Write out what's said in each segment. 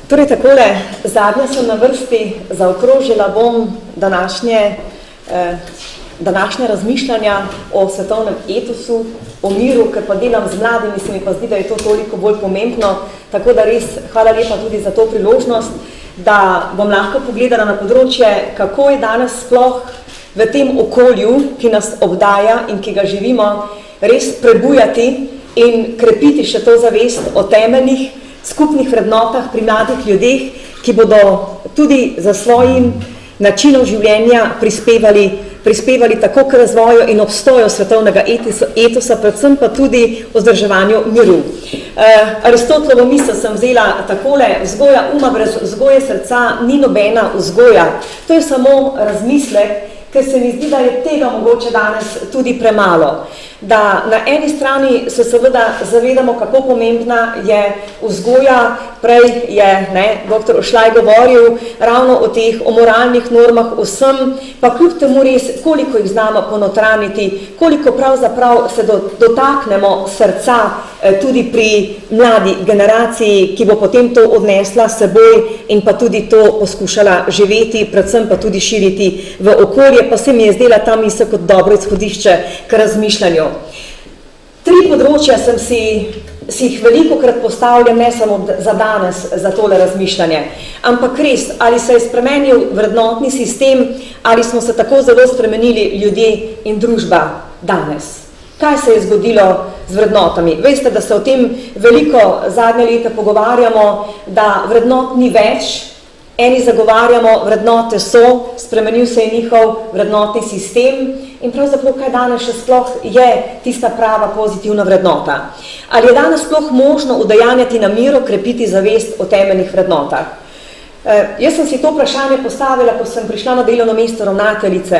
Torej takole, zadnja sem na vrsti, zaokrožila bom današnje razmišljanja o svetovnem etosu, o miru, ker pa delam z mladimi, se mi pa zdi, da je to toliko bolj pomembno, tako da res hvala lepa tudi za to priložnost, da bom lahko pogledala na področje, kako je danes sploh v tem okolju, ki nas obdaja in ki ga živimo, res prebujati in krepiti še to zavest o temeljnih skupnih vrednotah pri mladih ljudeh, ki bodo tudi za svojim načinom življenja prispevali tako k razvoju in obstoju svetovnega etosa, predvsem pa tudi vzdrževanju miru. Aristotelovo misel sem vzela takole, vzgoja uma brez vzgoje srca ni nobena vzgoja. To je samo razmislek, ker se mi zdi, da je tega mogoče danes tudi premalo. Da na eni strani se seveda zavedamo, kako pomembna je vzgoja, prej je dr. Ošlaj govoril ravno o teh, o moralnih normah vsem, pa kljub temu res, koliko jih znamo ponotraniti, koliko pravzaprav se dotaknemo srca tudi pri mladi generaciji, ki bo potem to odnesla s seboj in pa tudi to poskušala živeti, predvsem pa tudi širiti v okolje, pa se mi je zdela ta misel kot dobro izhodišče k razmišljanju. 3 področja sem si jih velikokrat postavljam, ne samo za danes, za tole razmišljanje, ampak res, ali se je spremenil vrednotni sistem, ali smo se tako zelo spremenili ljudje in družba danes. Kaj se je zgodilo z vrednotami? Veste, da se o tem veliko zadnje leta pogovarjamo, da vrednot ni več, eni zagovarjamo, vrednote so, spremenil se je njihov vrednotni sistem in pravzaprav kaj danes še sploh je tista prava pozitivna vrednota. Ali je danes sploh možno udejanjati na miru, krepiti zavest o temeljnih vrednotah? Jaz sem si to vprašanje postavila, ko sem prišla na delovno mesto ravnateljice,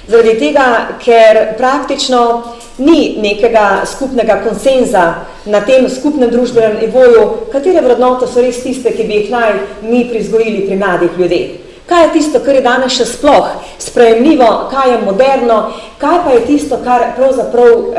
zaradi tega, ker praktično ni nekega skupnega konsenza na tem skupnem družbenem nivoju, katere vrednote so res tiste, ki bi jih naj mi privzgojili pri mladih ljudeh. Kaj je tisto, kar je danes še sploh sprejemljivo, kaj je moderno, kaj pa je tisto, kar pravzaprav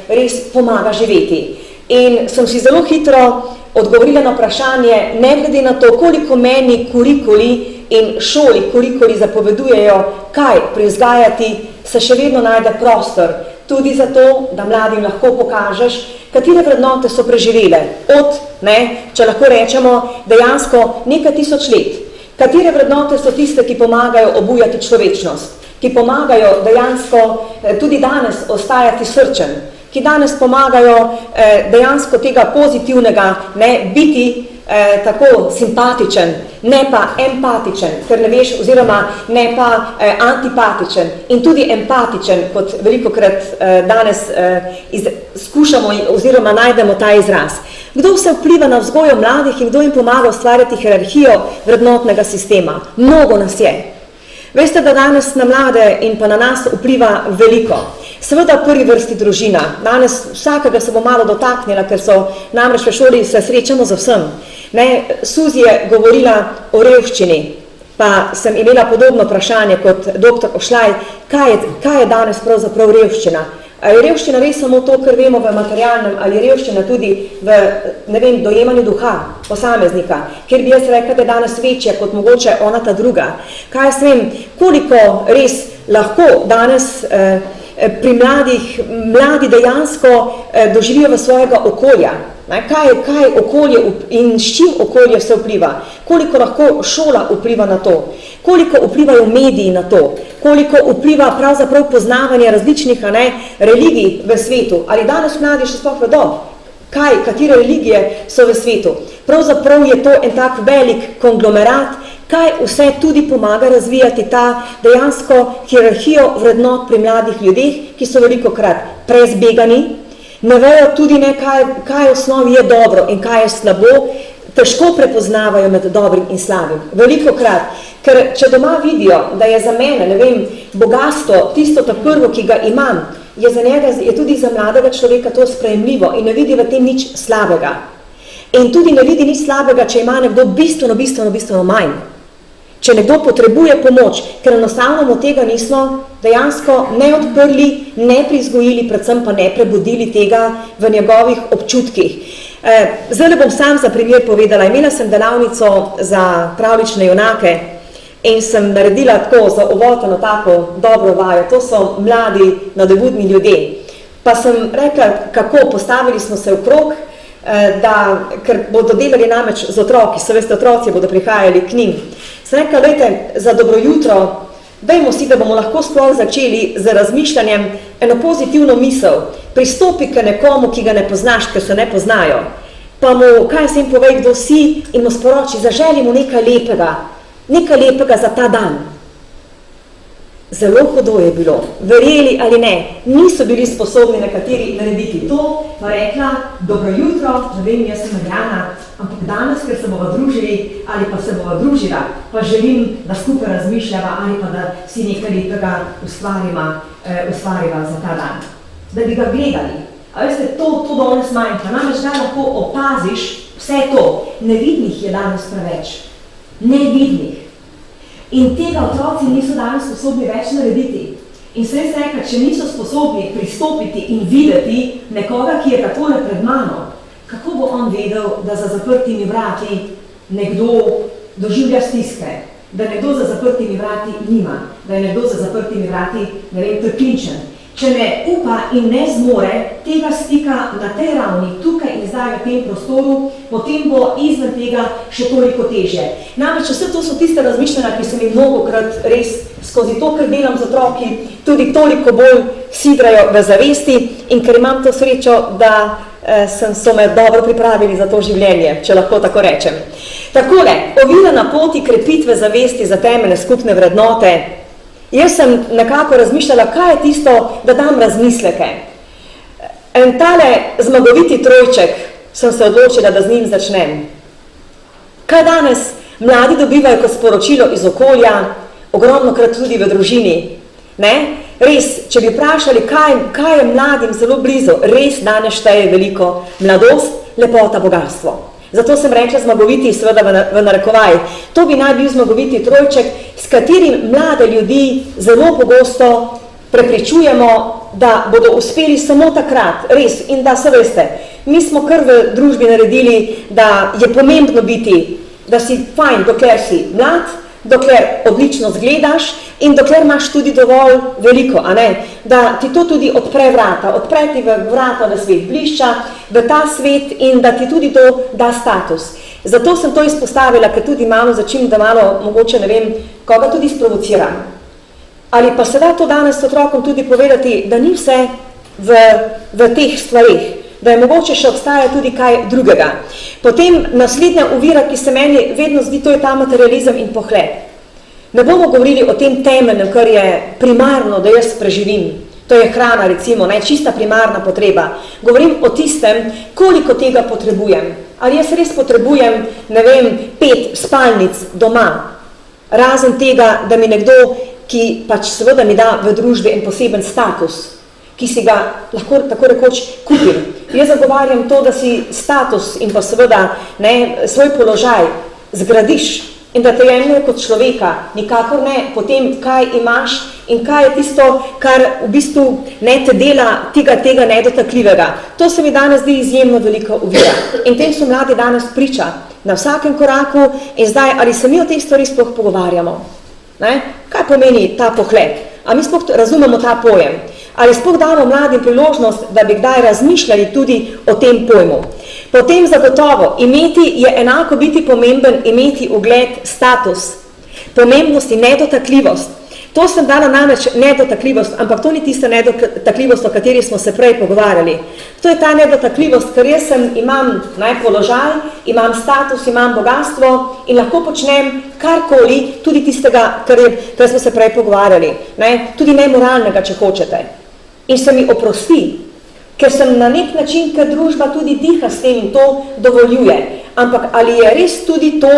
res pomaga živeti. In sem si zelo hitro odgovorila na vprašanje, ne glede na to, koliko meni kurikuli in šoli kurikuli zapovedujejo, kaj privzgajati, se še vedno najde prostor. Tudi zato, da mladim lahko pokažeš, katere vrednote so preživele od, če lahko rečemo, dejansko nekaj tisoč let. Katere vrednote so tiste, ki pomagajo obujati človečnost, ki pomagajo dejansko tudi danes ostajati srčen, ki danes pomagajo dejansko tega pozitivnega biti tako simpatičen, ne pa empatičen, ker ne veš, oziroma ne pa antipatičen in tudi empatičen, kot velikokrat danes skušamo oziroma najdemo ta izraz. Kdo vse vpliva na vzgojo mladih in kdo jim pomaga ustvarjati hierarhijo vrednotnega sistema? Mnogo nas je. Veste, da danes na mlade in pa na nas vpliva veliko. Seveda v prvi vrsti družina. Danes vsakega se bo malo dotaknila, ker so namreč v šoli se srečamo z vsem. Suzi je govorila o revščini, pa sem imela podobno vprašanje kot dr. Ošlaj, kaj je danes pravzaprav revščina? Ali je revščina res samo to, kar vemo v materialnem, ali je revščina tudi v dojemanju duha posameznika, kjer bi jaz rekla, da je danes večja kot mogoče ona ta druga. Kaj jaz vem, koliko res lahko danes pri mladi dejansko doživijo v svojega okolja. Kaj okolje in s čim okolje se vpliva? Koliko lahko šola vpliva na to? Koliko vplivajo mediji na to? Koliko vpliva pravzaprav poznavanje različnih religij v svetu? Ali danes mladi še sploh vedo, katere religije so v svetu? Pravzaprav je to en tak velik konglomerat, kaj vse tudi pomaga razvijati ta dejansko hierarhijo vrednot pri mladih ljudeh, ki so velikokrat prezbegani, ne vejo tudi kaj v osnovi je dobro in kaj je slabo, težko prepoznavajo med dobrim in slabim. Velikokrat, ker če doma vidijo, da je za mene, bogatstvo, tisto ta prvo, ki ga imam, je za njega, je tudi za mladega človeka to sprejemljivo in ne vidi v tem nič slabega. In tudi ne vidi nič slabega, če ima nekdo bistveno manj. Če nekdo potrebuje pomoč, ker enostavno mu tega nismo dejansko ne odprli, ne privzgojili, predvsem pa ne prebudili tega v njegovih občutkih. Zdaj bom sam za primer povedala. Imela sem delavnico za pravljične junake in sem naredila tako za uvod eno tako dobro vajo. To so mladi, nadobudni ljudje. Pa sem rekla, kako postavili smo se v krog, ker bodo delali namreč z otroki, so veste, otroci bodo prihajali k njim. Sem rekla, dajte, za dobro jutro, dajmo si, da bomo lahko sploh začeli z razmišljanjem eno pozitivno misel. Pristopi k nekomu, ki ga ne poznaš, ker se ne poznajo. Pa mu, kaj se jim povej, kdo si, in mu sporoči, zaželi mu nekaj lepega za ta dan. Zelo hudo je bilo, verjeli ali ne, niso bili sposobni nekateri narediti to, pa rekla, dobro jutro, ne vem, jaz sem Marjana, ampak danes, ker se bova družili ali pa se bova družila, pa želim, da skupaj razmišljava ali pa da si nekaj lepega ustvariva za ta dan. Da bi ga gledali. A veste, to danes manjka, namreč da lahko opaziš vse to. Nevidnih je danes preveč. Nevidnih. In tega otroci niso danes sposobni več narediti. In se res rekla, če niso sposobni pristopiti in videti nekoga, ki je takole pred mano, kako bo on vedel, da za zaprtimi vrati nekdo doživlja stiske, da nekdo za zaprtimi vrati nima, da je nekdo za zaprtimi vrati, ne vem, trpinčen. Če ne upa in ne zmore tega stika na tej ravni, tukaj in zdaj v tem prostoru, potem bo izven tega še toliko težje. Namreč vse to so tiste razmišljanja, ki se mi mnogokrat res skozi to, ker delam z otroki, tudi toliko bolj sidrajo v zavesti in ker imam to srečo, da so me dobro pripravili za to življenje, če lahko tako rečem. Takole, ovira na poti krepitve zavesti za temeljne skupne vrednote. Jaz sem nekako razmišljala, kaj je tisto, da dam razmisleke. En tale zmagoviti trojček sem se odločila, da z njim začnem. Kaj danes mladi dobivajo kot sporočilo iz okolja, ogromnokrat tudi v družini? Ne? Res, če bi vprašali, kaj je mladim zelo blizu, res danes šteje veliko mladost, lepota, bogatstvo. Zato sem rekla zmagoviti, seveda v narekovaj. To bi naj bil zmagoviti trojček, s katerim mlade ljudi zelo pogosto prepričujemo, da bodo uspeli samo takrat, res, in da se veste, mi smo kar v družbi naredili, da je pomembno biti, da si fajn, dokler si mlad, dokler odlično zgledaš in dokler imaš tudi dovolj veliko, a ne? Da ti to tudi odpre vrata, odpre ti vrata v svet blišča, v ta svet in da ti tudi to da status. Zato sem to izpostavila, ker tudi malo začim, da malo mogoče, ne vem, koga tudi sprovociram. Ali pa se da to danes otrokom tudi povedati, da ni vse v teh stvarih, da je mogoče še obstaja tudi kaj drugega. Potem naslednja ovira, ki se meni vedno zdi, to je ta materializem in pohled. Ne bomo govorili o tem temeljnem, kar je primarno, da jaz preživim. To je hrana, recimo, ne, čista primarna potreba. Govorim o tistem, koliko tega potrebujem. Ali jaz res potrebujem, ne vem, 5 spalnic doma, razen tega, da mi nekdo, ki pač seveda mi da v družbi en poseben status, ki si ga lahko tako rekoč kupim. Jaz zagovarjam to, da si status in pa seveda svoj položaj zgradiš in da te jemlje kot človeka, nikakor ne potem, kaj imaš in kaj je tisto, kar v bistvu ne te dela tega nedotakljivega. To se mi danes zdi izjemno veliko ovira. In tem so mladi danes priča na vsakem koraku in zdaj, ali se mi o teh stvari sploh pogovarjamo? Ne? Kaj pomeni ta pohled? A mi sploh razumemo ta pojem? Ali sploh damo mladim priložnost, da bi kdaj razmišljali tudi o tem pojmu. Potem zagotovo, imeti je enako biti pomemben, imeti ugled, status, pomembnost in nedotakljivost. To sem dala namreč nedotakljivost, ampak to ni tista nedotakljivost, o kateri smo se prej pogovarjali. To je ta nedotakljivost, ker jaz imam položaj, imam status, imam bogatstvo in lahko počnem karkoli, tudi tistega, kar smo se prej pogovarjali. Tudi nemoralnega, če hočete. In se mi oprosti, ker sem na nek način, ker družba tudi diha s tem in to dovoljuje. Ampak ali je res tudi to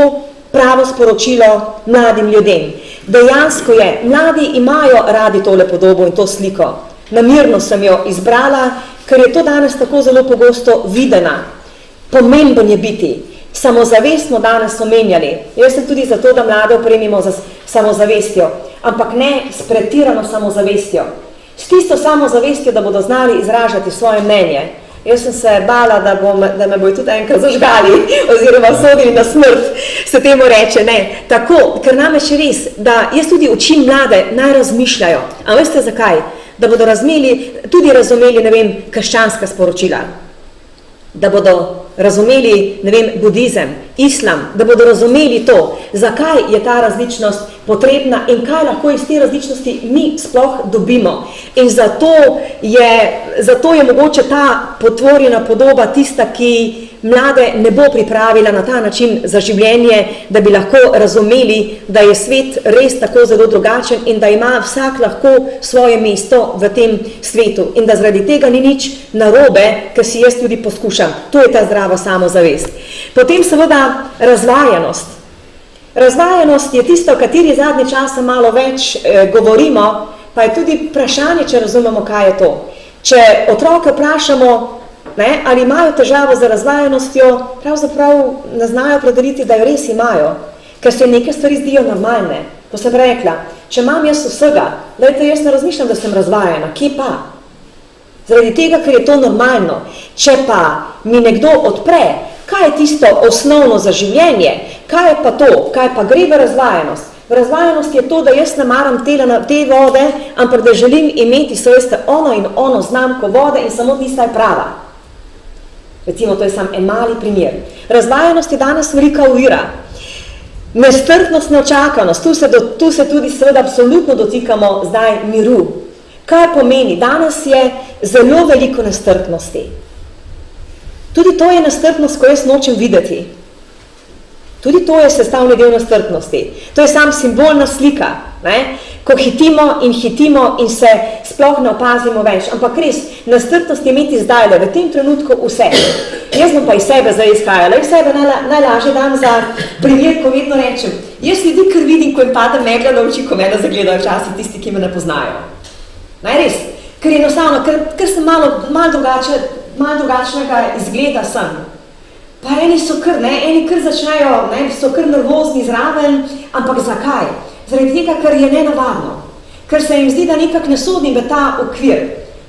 pravo sporočilo mladim ljudem? Dejansko je, mladi imajo radi tole podobo in to sliko. Namerno sem jo izbrala, ker je to danes tako zelo pogosto videna. Pomemben je biti. Samozavest smo danes omenjali. Jaz sem tudi zato, da mlade opremimo z samozavestjo, ampak ne s pretirano samozavestjo. S tisto samozavestjo, da bodo znali izražati svoje mnenje. Jaz sem se bala, da me bojo tudi enkrat zažgali oziroma sodili na smrt, se temu reče. Ne. Tako, ker namreč res, da jaz tudi učim mlade, naj razmišljajo. A veste zakaj? Da bodo tudi razumeli, ne vem, krščanska sporočila. Da bodo razumeli, ne vem, budizem, islam, da bodo razumeli to, zakaj je ta različnost potrebna in kaj lahko iz te različnosti mi sploh dobimo. In zato je mogoče ta potvorjena podoba tista, ki mlade ne bo pripravila na ta način za življenje, da bi lahko razumeli, da je svet res tako zelo drugačen in da ima vsak lahko svoje mesto v tem svetu in da zaradi tega ni nič narobe, ker si jaz tudi poskušam. To je ta zdrava samozavest. Potem seveda razvajanost. Razvajanost je tisto, o kateri zadnje časa malo več govorimo, pa je tudi vprašanje, če razumemo, kaj je to. Če otroke vprašamo, ali imajo težavo z razvajanostjo, pravzaprav ne znajo predeliti, da jo res imajo, ker se neke stvari zdijo normalne. To sem rekla, če imam jaz vsega, jaz ne razmišljam, da sem razvajana, kje pa? Zaradi tega, ker je to normalno. Če pa mi nekdo odpre, kaj je tisto osnovno za življenje, kaj je pa to, kaj pa gre v razvajanost? V razvajanost je to, da jaz ne maram te vode, ampak da želim imeti ono in ono znamko vode in samo tista je prava. Recimo, to je samo en mali primer. Razvajanost je danes velika ovira. Nestrpnost, neočakanost, tu se tudi seveda absolutno dotikamo zdaj miru. Kaj pomeni? Danes je zelo veliko nestrpnosti. Tudi to je nestrpnost, ko jaz nočem videti. Tudi to je sestavni del nestrpnosti. To je sam simbolna slika, ko hitimo in se sploh ne opazimo več. Ampak res, nestrpnost je imeti zdajle, v tem trenutku vse. Jaz bom pa iz sebe zdaj izhajala. Iz sebe najlažje dam za primer, ko vedno rečem. Jaz ljudi, ker vidim, ko jim pade megla na oči, ko mene zagledajo včasih tisti, ki me ne poznajo. Res, ker enostavno, ker sem malo drugačnega izgleda sem. Pa eni so kar začnejo, so kar nervozni zraven, ampak zakaj? Zaradi tega, ker je nenavadno. Ker se jim zdi, da nekak ne sodim v ta okvir.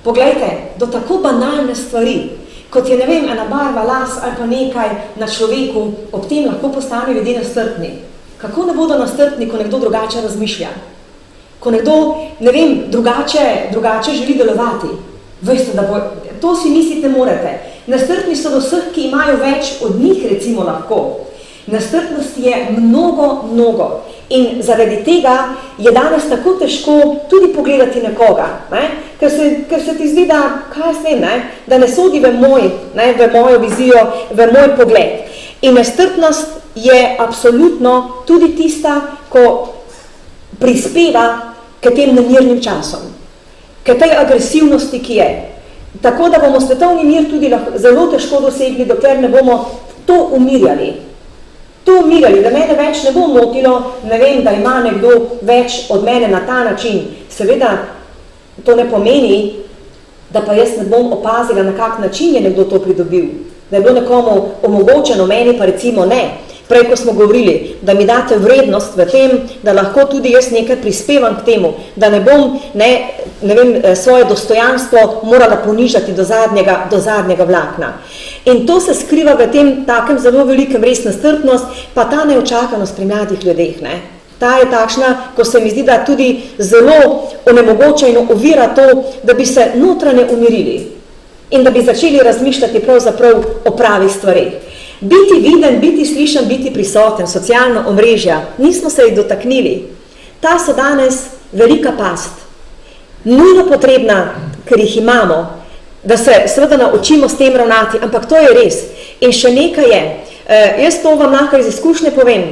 Poglejte, do tako banalne stvari, kot je, ena barva las ali pa nekaj na človeku, ob tem lahko postanejo ljudje nestrpni. Kako ne bodo nestrpni, ko nekdo drugače razmišlja? Ko nekdo, drugače želi delovati. Veste, to si mislite morate. Nestrpni so do vseh, ki imajo več od njih, recimo lahko. Nestrpnost je mnogo. In zaradi tega je danes tako težko tudi pogledati nekoga. Ker se ti zdi, da ne sodi v mojo vizijo, v moj pogled. In nestrpnost je absolutno tudi tista, ko prispeva k tem nemirnim časom, k tej agresivnosti, ki je. Tako da bomo svetovni mir tudi zelo težko dosegli, dokler ne bomo to umirjali. Da mene več ne bo motilo, da ima nekdo več od mene na ta način. Seveda, to ne pomeni, da pa jaz ne bom opazila, na kak način je nekdo to pridobil. Da je bilo nekomu omogočeno, meni pa recimo ne. Prej, ko smo govorili, da mi date vrednost v tem, da lahko tudi jaz nekaj prispevam k temu, da ne bom svoje dostojanstvo morala ponižati do zadnjega vlakna. In to se skriva v tem takem zelo velikem res nestrpnost, pa ta neočakanost pri mladih ljudeh. Ta je takšna, ko se mi zdi, da tudi zelo onemogoča in ovira to, da bi se notranje umirili in da bi začeli razmišljati pravzaprav o pravih stvareh. Biti viden, biti slišan, biti prisoten, socialna omrežja, nismo se jih dotaknili. Ta so danes velika past. Nujno potrebna, ker jih imamo, da se seveda naučimo s tem ravnati, ampak to je res. In še nekaj je, jaz to vam lahko iz izkušnje povem,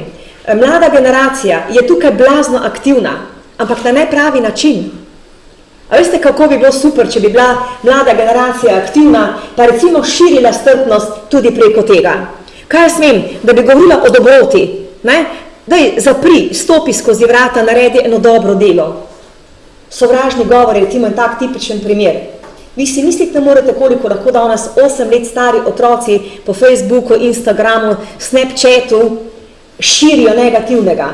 mlada generacija je tukaj blazno aktivna, ampak na nepravi način. A veste, kako bi bilo super, če bi bila mlada generacija aktivna, pa recimo širila strpnost tudi preko tega. Kaj jaz vem, da bi govorila o dobroti, daj zapri, stopi skozi vrata, naredi eno dobro delo. Sovražni govor je recimo en tak tipičen primer. Vi si mislite, morate koliko lahko da nas 8 let stari otroci po Facebooku, Instagramu, Snapchatu širijo negativnega.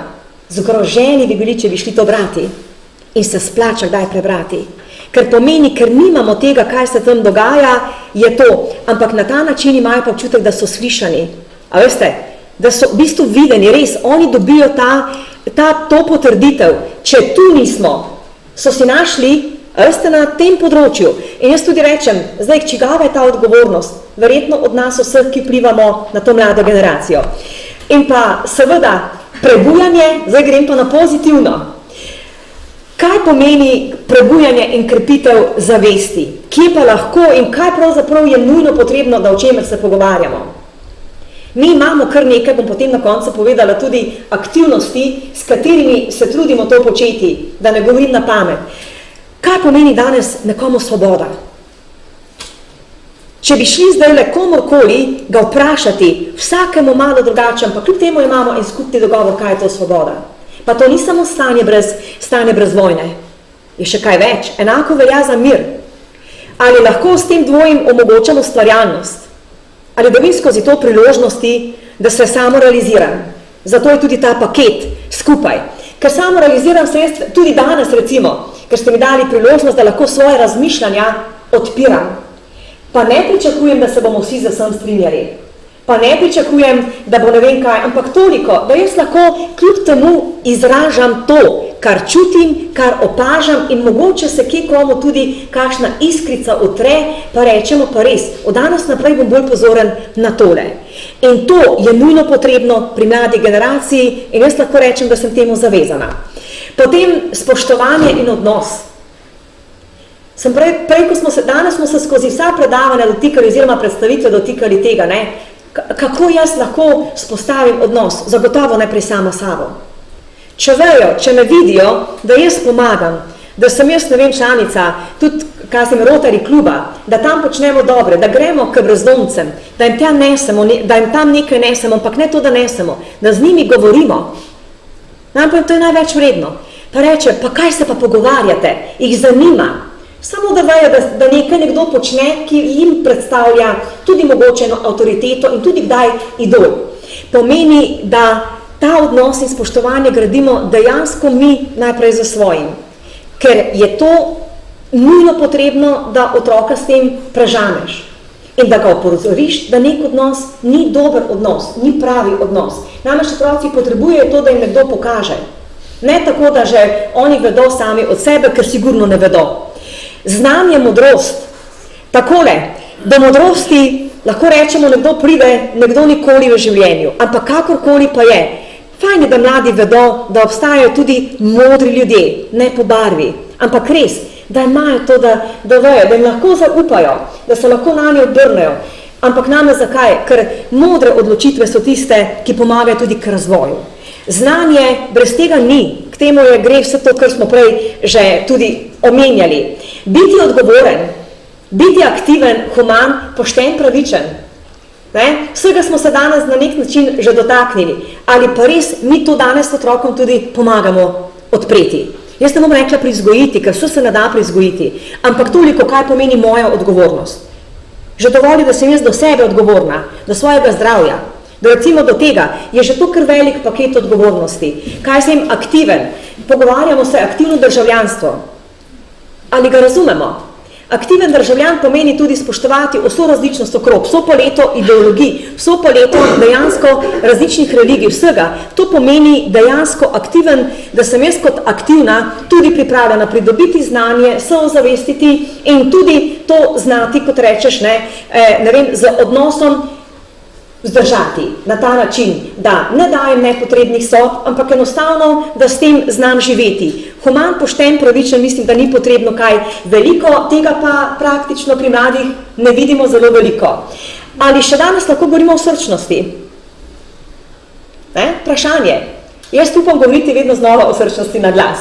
Zgroženi bi bili, če bi šli to brati in se splača kdaj prebrati. Ker pomeni, ker nimamo tega, kaj se tam dogaja, je to, ampak na ta način imajo pa občutek, da so slišani. A veste, da so v bistvu videni, res, oni dobijo to potrditev, če tu nismo, so si našli, veste, na tem področju. In jaz tudi rečem, zdaj, čigava je ta odgovornost? Verjetno od nas vseh, ki vplivamo na to mlado generacijo. In pa seveda prebujanje, zdaj grem pa na pozitivno. Kaj pomeni prebujanje in krepitev zavesti? Kje pa lahko in kaj pravzaprav je nujno potrebno, da o čemer se pogovarjamo? Mi imamo kar nekaj, bom potem na koncu povedala, tudi aktivnosti, s katerimi se trudimo to početi, da ne govorim na pamet. Kaj pomeni danes nekomu svoboda? Če bi šli zdaj le komorkoli ga vprašati, vsakemu malo drugačen, pa kljub temu imamo en skupni dogovor, kaj je to svoboda. Pa to ni samo stanje brez vojne. Je še kaj več, enako velja za mir. Ali lahko s tem dvojim omogočamo ustvarjalnost? Ali dobim skozi to priložnosti, da se samo realiziram? Zato je tudi ta paket skupaj. Ker samo realiziram se jaz tudi danes, recimo, ker ste mi dali priložnost, da lahko svoje razmišljanja odpiram. Pa ne pričakujem, da se bomo vsi za vsem strinjali. Pa ne pričakujem, da bo ne vem kaj, ampak toliko, da jaz lahko kljub temu izražam to, kar čutim, kar opažam in mogoče se kje komu tudi kakšna iskrica utre, pa rečemo pa res, od danes naprej bom bolj pozoren na tole. In to je nujno potrebno pri mladi generaciji in jaz lahko rečem, da sem temu zavezana. Potem spoštovanje in odnos. Danes smo se skozi vsa predavanja dotikali, oziroma predstavitve dotikali tega, ne? Kako jaz lahko spostavim odnos, zagotovo najprej sama sabo. Če vejo, če me vidijo, da jaz pomagam, da sem jaz, ne vem, članica, tudi Rotary kluba, da tam počnemo dobre, da gremo k brezdomcem, da jim tam nekaj nesemo, ampak ne to, da nesemo, da z njimi govorimo. To je največ vredno. Pa reče, pa kaj se pa pogovarjate, jih zanima. Samo da vejo, da nekaj nekdo počne, ki jim predstavlja tudi mogočeno avtoriteto in tudi kdaj idol. Pomeni, da ta odnos in spoštovanje gradimo dejansko mi najprej za svojim. Ker je to nujno potrebno, da otroka s tem prežameš. In da ga opozoriš, da nek odnos ni dober odnos, ni pravi odnos. Namreč otroci potrebujejo to, da jim nekdo pokaže. Ne tako, da že oni vedo sami od sebe, ker sigurno ne vedo. Znanje, modrost. Takole, do modrosti lahko rečemo, nekdo pride, nekdo nikoli v življenju, ampak kakorkoli pa je. Fajn je, da mladi vedo, da obstajajo tudi modri ljudje, ne po barvi, ampak res, da imajo to, da vejo, da jim lahko zaupajo, da se lahko na nje obrnejo. Ampak name zakaj? Ker modre odločitve so tiste, ki pomagajo tudi k razvoju. Znanje brez tega ni, k temu gre vse to, kar smo prej že tudi omenjali. Biti odgovoren, biti aktiven, human, pošten, pravičen. Vsega smo se danes na nek način že dotaknili. Ali pa res mi to danes otrokom tudi pomagamo odpreti. Jaz ne bom rekla privzgojiti, ker vse se ne da privzgojiti, ampak toliko, kaj pomeni moja odgovornost. Že dovolj, da sem jaz do sebe odgovorna, do svojega zdravja, da recimo do tega je že to kar velik paket odgovornosti. Kaj sem aktiven? Pogovarjamo se aktivno državljanstvo. Ali ga razumemo? Aktiven državljan pomeni tudi spoštovati vso različnost okrog, vso paleto ideologij, vso paleto dejansko različnih religij, vsega. To pomeni dejansko aktiven, da sem jaz kot aktivna tudi pripravljena pridobiti znanje, se ozavestiti in tudi to znati, kot rečeš, z odnosom vzdržati na ta način, da ne dajem nepotrebnih sodb, ampak enostavno, da s tem znam živeti. Human, pošten, pravičen, mislim, da ni potrebno kaj veliko, tega pa praktično pri mladih ne vidimo zelo veliko. Ali še danes lahko govorimo o srčnosti? Vprašanje. Jaz upam govoriti vedno znova o srčnosti na glas.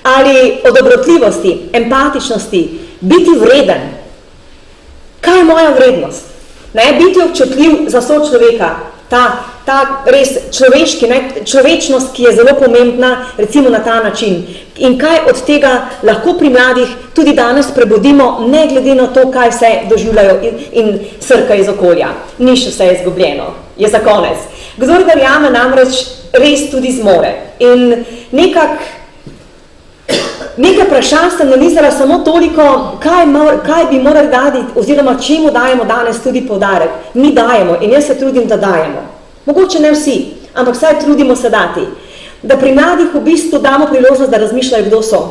Ali o dobrotljivosti, empatičnosti, biti vreden. Kaj je moja vrednost? Biti občutljiv za sočloveka, ta res človečnost, ki je zelo pomembna, recimo na ta način. In kaj od tega lahko pri mladih tudi danes prebudimo, ne glede na to, kaj se doživljajo in srka iz okolja. Ni še vse izgubljeno, je za konec. Kdor verjame namreč res tudi zmore. In nekako nekaj vprašanj sem nanizala samo toliko, kaj bi morali dati, oziroma čemu dajemo danes tudi poudarek. Mi dajemo in jaz se trudim, da dajemo. Mogoče ne vsi, ampak vsaj trudimo se dati. Da pri mladih v bistvu damo priložnost, da razmišljajo, kdo so.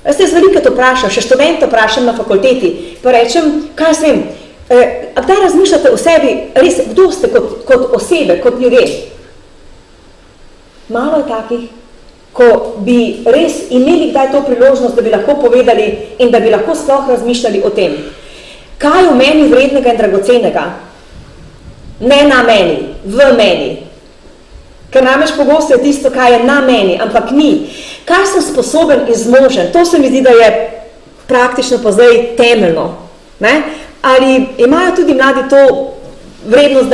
Jaz se veliko to vprašam, še študente vprašam na fakulteti, pa rečem, kaj jaz vem, kdaj razmišljate o sebi, res, kdo ste kot osebe, kot ljudje? Malo je takih, ko bi res imeli kdaj to priložnost, da bi lahko povedali in da bi lahko sploh razmišljali o tem. Kaj je v meni vrednega in dragocenega? Ne na meni, v meni. Ker namreč pogosto je tisto, kaj je na meni, ampak ni. Kaj sem sposoben in zmožen? To se mi zdi, da je praktično pa zdaj temeljno. Ne? Ali imajo tudi mladi to vrednost,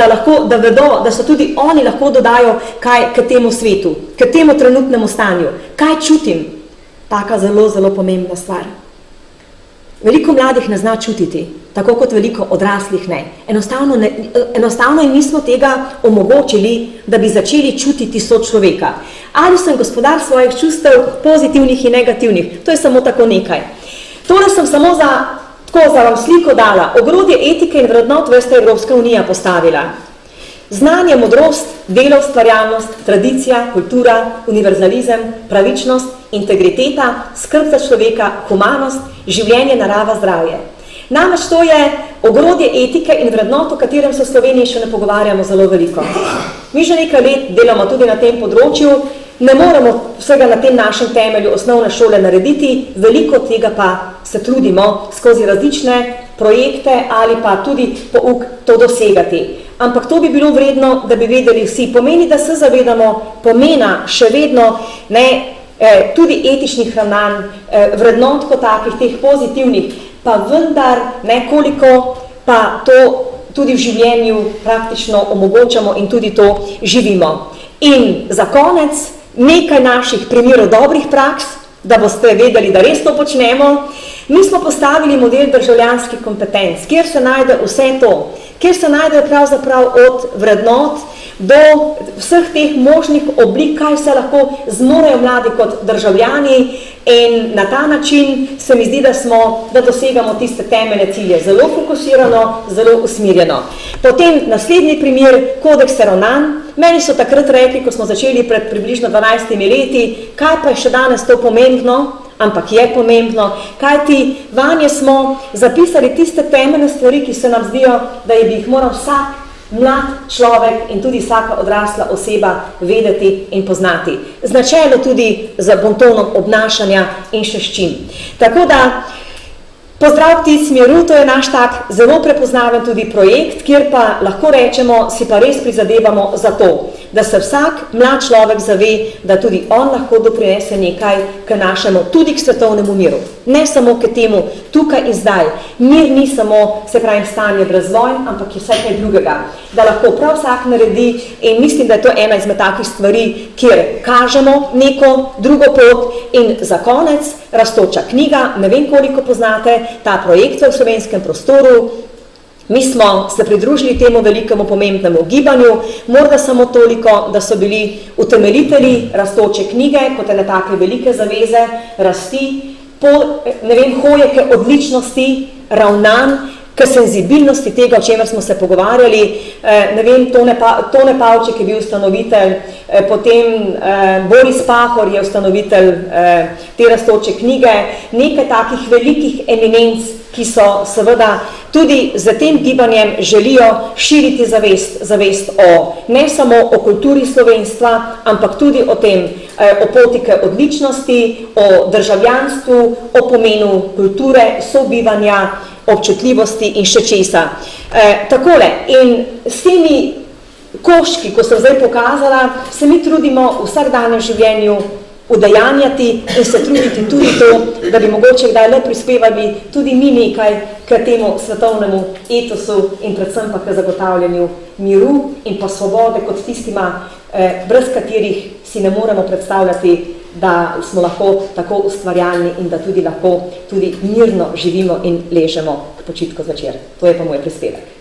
da vedo, da so tudi oni lahko dodajo kaj k temu svetu, k temu trenutnemu stanju. Kaj čutim? Taka zelo, zelo pomembna stvar. Veliko mladih ne zna čutiti, tako kot veliko odraslih ne. Enostavno jim nismo tega omogočili, da bi začeli čutiti sočloveka. Ali sem gospodar svojih čustev, pozitivnih in negativnih. To je samo tako nekaj. Tole sem samo za vam sliko dala. Ogrodje etike in vrednot veste Evropska unija postavila. Znanje, modrost, delo, ustvarjalnost, tradicija, kultura, univerzalizem, pravičnost, integriteta, skrb za človeka, humanost, življenje, narava, zdravje. Namreč to je ogrodje etike in vrednot, o katerem se v Sloveniji še ne pogovarjamo zelo veliko. Mi že nekaj let delamo tudi na tem področju, ne moremo vsega na tem našem temelju osnovne šole narediti, veliko tega pa se trudimo skozi različne projekte ali pa tudi pouk to dosegati. Ampak to bi bilo vredno, da bi vedeli vsi. Pomeni, da se zavedamo pomena še vedno tudi etičnih ravnanj, vrednot kot takih, teh pozitivnih, pa vendar nekoliko pa to tudi v življenju praktično omogočamo in tudi to živimo. In za konec nekaj naših primerov dobrih praks, da boste vedeli, da res to počnemo. Mi smo postavili model državljanskih kompetenc, kjer se najde vse to, kjer se najde pravzaprav od vrednot do vseh teh možnih oblik, kaj se lahko zmorejo mladi kot državljani in na ta način se mi zdi, da dosegamo tiste temeljne cilje zelo fokusirano, zelo usmerjeno. Potem naslednji primer, kodeks ravnanj. Meni so takrat rekli, ko smo začeli pred približno 12 leti, kaj pa je še danes to pomembno, ampak je pomembno, kajti vanje smo zapisali tiste temeljne stvari, ki se nam zdijo, da bi jih moral vsak mlad človek in tudi vsaka odrasla oseba vedeti in poznati. Značajno tudi za bontonom obnašanja in še s čim. Tako da, pozdrav ptic miru, to je naš tak zelo prepoznaven tudi projekt, kjer pa lahko rečemo, si pa res prizadevamo za to, da se vsak mlad človek zave, da tudi on lahko doprinese nekaj k našemu, tudi k svetovnemu miru. Ne samo k temu tukaj in zdaj. Mir ni samo, se pravi, stanje brez vojn, ampak je vse kaj drugega. Da lahko prav vsak naredi in mislim, da je to ena izmed takih stvari, kjer kažemo neko drugo pot in za konec rastoča knjiga, ne vem koliko poznate, ta projekt v slovenskem prostoru. Mi smo se pridružili temu velikemu pomembnemu gibanju, morda samo toliko, da so bili utemeljitelji rastoče knjige, kot ene take velike zaveze, rasti, hoje k odličnosti, ravnanj, k senzibilnosti tega, o čemer smo se pogovarjali. Tone Pavček je bil ustanovitelj, potem Boris Pahor je ustanovitelj te rastoče knjige, nekaj takih velikih eminenc, ki so seveda tudi z tem gibanjem želijo širiti zavest ne samo o kulturi slovenstva, ampak tudi o tem, o poti k odličnosti, o državljanstvu, o pomenu kulture, sobivanja, občutljivosti in še česa. Takole, in s temi koščki, ko sem zdaj pokazala, se mi trudimo v vsakdanjem življenju udejanjati in se truditi tudi to, da bi mogoče kdaj le prispevali tudi mi nekaj k temu svetovnemu etosu in predvsem pa k zagotavljanju miru in pa svobode kot tistima, brez katerih si ne moremo predstavljati, da smo lahko tako ustvarjalni in da tudi lahko tudi mirno živimo in ležemo k počitku zvečer. To je pa moj prispevek.